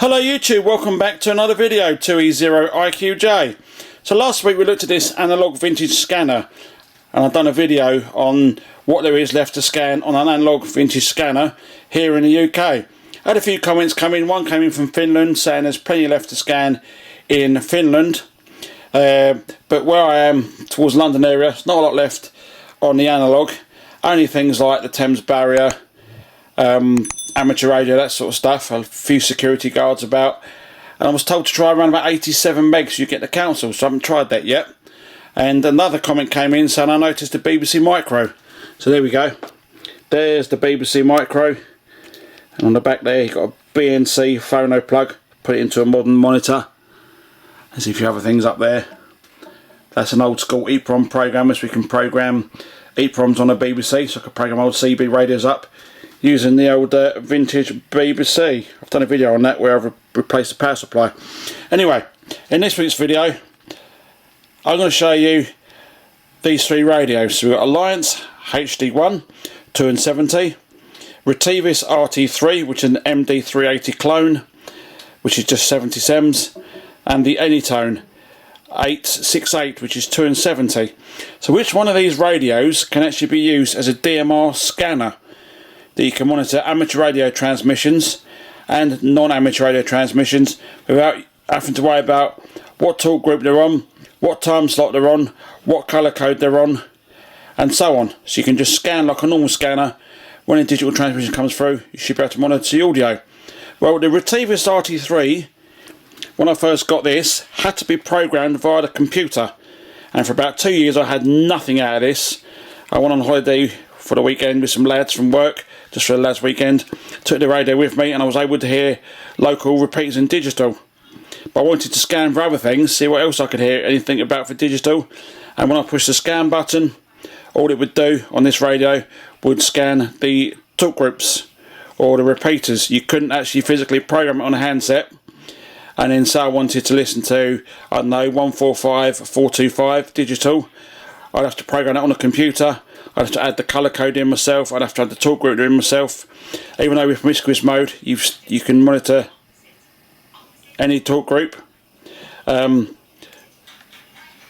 Hello YouTube, welcome back to another video, 2E0IQJ. So last week we looked at this analog vintage scanner, and I've done a video on what there is left to scan on an analog vintage scanner here in the UK. I had a few comments come in. One came in from Finland saying there's plenty left to scan in Finland, but where I am towards London area, there's not a lot left on the analog. Only things like the Thames Barrier, amateur radio, that sort of stuff. A few security guards about, and I was told to try around about 87 megs you get the council, so I haven't tried that yet. And another comment came in saying I noticed the BBC Micro, so there we go, there's the BBC Micro, and on the back there you've got a BNC phono plug, put it into a modern monitor. There's a few other things up there. That's an old school EEPROM programmer, so we can program EEPROMs on the BBC, so I can program old CB radios up using the old vintage BBC. I've done a video on that where I've replaced the power supply. Anyway, in this week's video I'm going to show you these three radios. So we've got Alliance HD1 270, Retivis RT3, which is an MD380 clone, which is just 77s, and the Anytone 868, which is 270. So which one of these radios can actually be used as a DMR scanner that you can monitor amateur radio transmissions and non-amateur radio transmissions without having to worry about what talk group they're on, what time slot they're on, what colour code they're on, and so on. So you can just scan like a normal scanner. When a digital transmission comes through, you should be able to monitor the audio. Well, the Retivis RT3, when I first got this, had to be programmed via the computer, and for about 2 years I had nothing out of this. I went on holiday for the weekend with some lads from work, just for the lads weekend, took the radio with me, and I was able to hear local repeaters in digital. But I wanted to scan for other things, see what else I could hear anything about for digital, and when I pushed the scan button, all it would do on this radio would scan the talk groups or the repeaters. You couldn't actually physically program it on a handset. And then say I wanted to listen to, I don't know, 145, 425 digital, I'd have to program that on a computer. I'd have to add the colour code in myself, I'd have to add the talk group in myself. Even though with promiscuous mode you can monitor any talk group,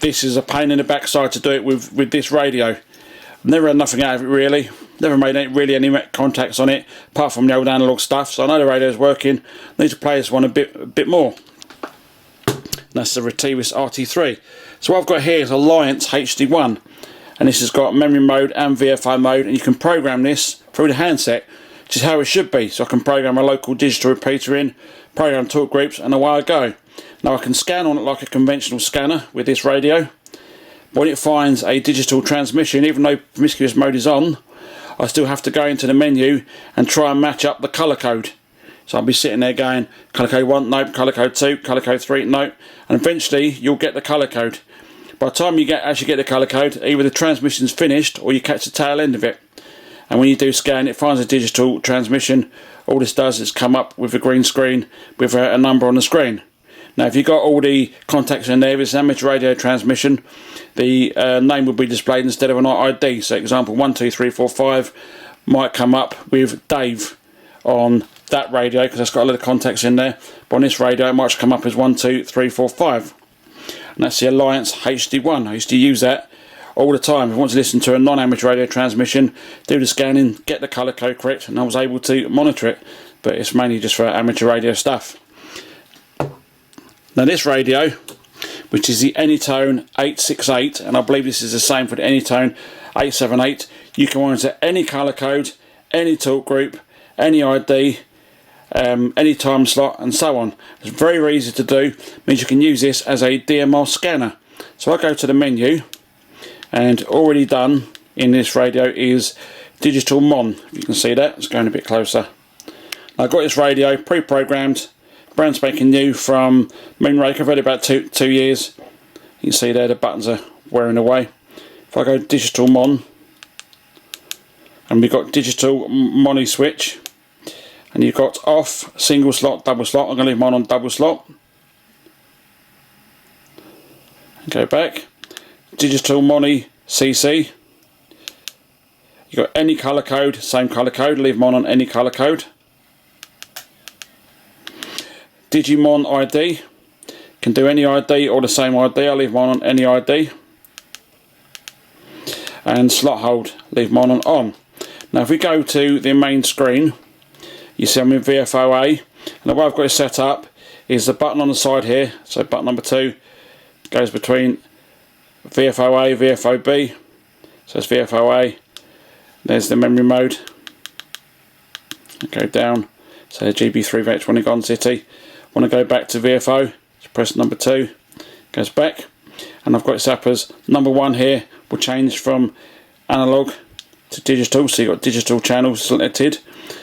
this is a pain in the backside to do it with this radio. Never had nothing out of it really, never made really any contacts on it apart from the old analogue stuff, so I know the radio's working. I need to play this one a bit more. That's the Retivis RT3. So what I've got here is Alliance HD1, and this has got memory mode and VFO mode, and you can program this through the handset, which is how it should be. So I can program a local digital repeater in, program talk groups, and away I go. Now I can scan on it like a conventional scanner with this radio. When it finds a digital transmission, even though promiscuous mode is on, I still have to go into the menu and try and match up the colour code. So I'll be sitting there going, colour code 1, nope, colour code 2, colour code 3, nope, and eventually you'll get the colour code. By the time you actually get the colour code, either the transmission's finished or you catch the tail end of it. And when you do scan, it finds a digital transmission. All this does is come up with a green screen with a number on the screen. Now if you've got all the contacts in there, if it's an amateur radio transmission, the name will be displayed instead of an ID. So example 1, 2, 3, 4, 5 might come up with Dave on that radio because it's got a lot of contacts in there. But on this radio it might come up as 1, 2, 3, 4, 5. And that's the Alliance HD1. I used to use that all the time. If I want to listen to a non-amateur radio transmission, do the scanning, get the colour code correct, and I was able to monitor it. But it's mainly just for amateur radio stuff. Now this radio, which is the Anytone 868, and I believe this is the same for the Anytone 878, you can monitor any colour code, any talk group, any ID, any time slot, and so on. It's very, very easy to do. It means you can use this as a DMR scanner. So I go to the menu, and already done in this radio is digital mon. You can see that. It's going a bit closer. I've got this radio pre-programmed, brand spanking new from Moonraker. I've had it about two years. You can see there the buttons are wearing away. If I go digital mon, and we've got digital mono switch, and you've got off, single slot, double slot. I'm going to leave mine on double slot. Go back, digital mono CC. You've got any colour code, same colour code, leave mine on any colour code. Digimon ID. Can do any ID or the same ID. I'll leave mine on any ID. And slot hold, leave mine on. Now if we go to the main screen, you see I'm in VFOA, and the way I've got it set up is the button on the side here, so button number 2 goes between VFOA, VFOB, so it's VFOA, there's the memory mode, go down, so GB3 VH1 Gone City. Want to go back to VFO, just press number 2, goes back, and I've got it set up as number 1 here, will change from analog to digital, so you've got digital channels selected,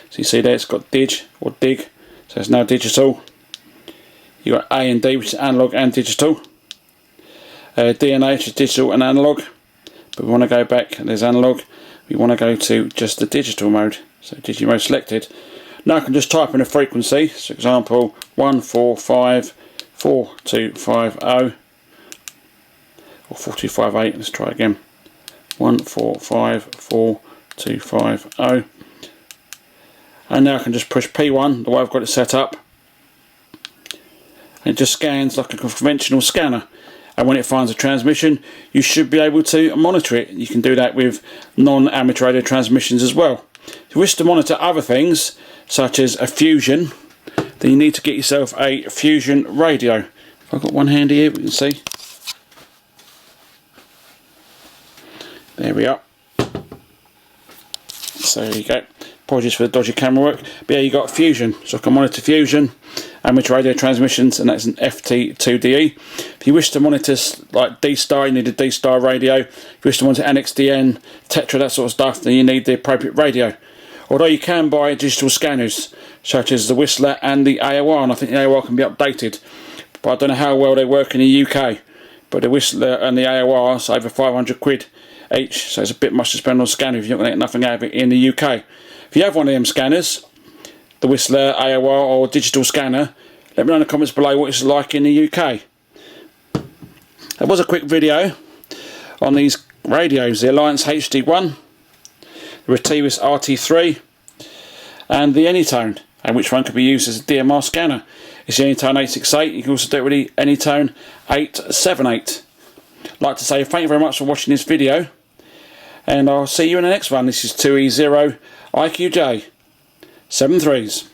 so you see there it's got dig or dig, so it's now digital. You've got A and D, which is analog and digital. DNA, which is digital and analog, but we want to go back, there's analog, we want to go to just the digital mode, so Digimode selected. Now I can just type in a frequency, so example 1454250 or 4258, let's try again, 1454250, and now I can just push P1 the way I've got it set up, and it just scans like a conventional scanner, and when it finds a transmission you should be able to monitor it. You can do that with non-amateur radio transmissions as well. If you wish to monitor other things such as a fusion, then you need to get yourself a fusion radio. If I've got one handy here, we can see. There we are. So there you go. Apologies for the dodgy camera work. But yeah, you got fusion, so I can monitor fusion, amateur radio transmissions, and that's an FT2DE. If you wish to monitor like D-Star, you need a D-Star radio. If you wish to monitor NXDN, Tetra, that sort of stuff, then you need the appropriate radio. Although you can buy digital scanners, such as the Whistler and the AOR, and I think the AOR can be updated. But I don't know how well they work in the UK. But the Whistler and the AOR is over 500 quid each, so it's a bit much to spend on scanning if you're not going to get nothing out of it in the UK. If you have one of them scanners, the Whistler, AOR or digital scanner, let me know in the comments below what it's like in the UK. That was a quick video on these radios, the Alliance HD1, the Retivis RT3 and the Anytone, and which one could be used as a DMR scanner. It's the Anytone 868, you can also do it with the Anytone 878. I'd like to say thank you very much for watching this video, and I'll see you in the next one. This is 2E0 IQJ 73s.